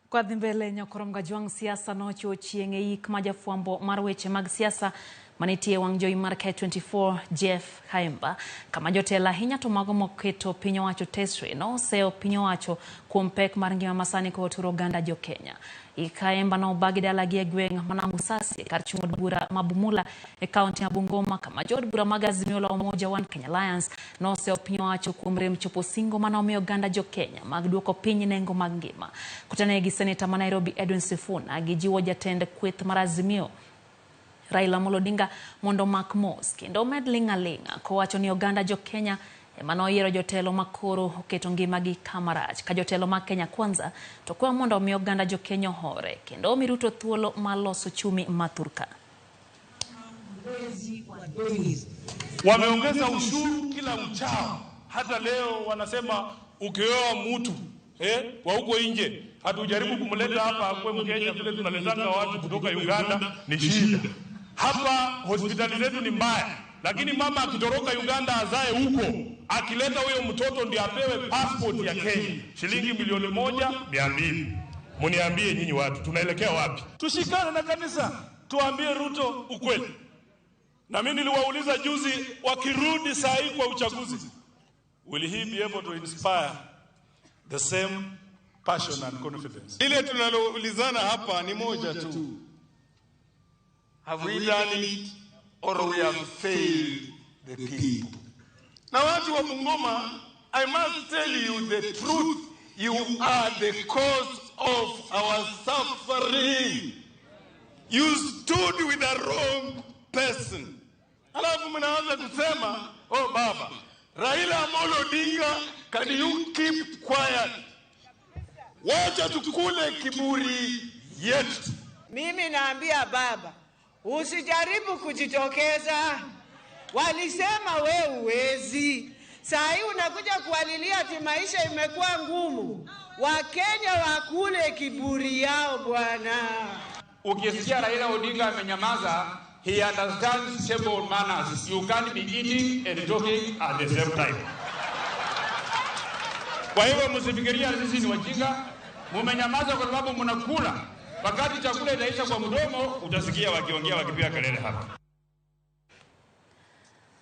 Kwa dhimbele nyokoronga juang siasa nocho chienge ik majafuambo marweche mag siasa manitie wangjoi mar K24 Jeff Haimba kama jotela hinya to mago moketo piny owacho tesre no seo piny owacho kuom pek mar ngima masani ko turo ganda jo Kenya. Haimba no bagida lagi gweng mana Musasi kar chungod bura mabumula e kaunti ya Bungoma kama jod bura mag Azimio la Umoja One Kenya Alliance no seo piny owacho kuom rem chopo singo mana omiyo ganda jo Kenya mag duoko piny nengo mag ngima. Kutane gi seneta ma Nairobi Edwin Sifuna gijiwo jatend kweth mar Azimio Raila mondo mak mos kendo med linga kowacho ni oganda jo Kenya emano yiero jotelo makoro oketo ngimagi kamarach ka jotelo ma Kenya kwanza to kwa mondo omiyo oganda jo Kenya hore kendo miruto thuolo maloso chumi maturka. Wameongeza ushuru kila uchao, hata leo wanasema ukioa mtu wa huko nje hatujaribu kumleta hapa kwa Mkenya vile tunaletanga watu kutoka Uganda ni shida. Hapa hospitali zetu ni mbaya, lakini mama akitoroka Uganda azae huko, akileta huyo mtoto ndiye apewe passport ya Kenya shilingi 1,200,000. Muniambie nyinyi watu tunaelekea wapi? Tushikane na kanisa tuambie Ruto ukweli. Na mimi niliwauliza juzi, wakirudi saa hii kwa uchaguzi, will he be able to inspire the same passion and confidence? Ile tunaloulizana hapa ni moja tu. Have we done it or we have failed the people? Na watu wa Bungoma, I must tell you the truth. You are the cause of our suffering. You stood with the wrong person. Alafu mnaanza kusema, oh baba, Raila Amolo Odinga, can you keep quiet? Wacha tukule kiburi yetu. Mimi naambia baba, usijaribu kujitokeza. Walisema we uwezi. Saa hii unakuja kualilia ati maisha imekuwa ngumu. Wakenya wakule kiburi yao bwana. Ukisikia Raila Odinga amenyamaza, he understands simple manners. You can't be eating and talking at the same time. Kwa hivyo msifikiria sisi ni wajinga. Mumenyamaza kwa sababu mnakula. Wakati chakula inaisha kwa mdomo, utasikia wakiongea wakipiga kelele hapa.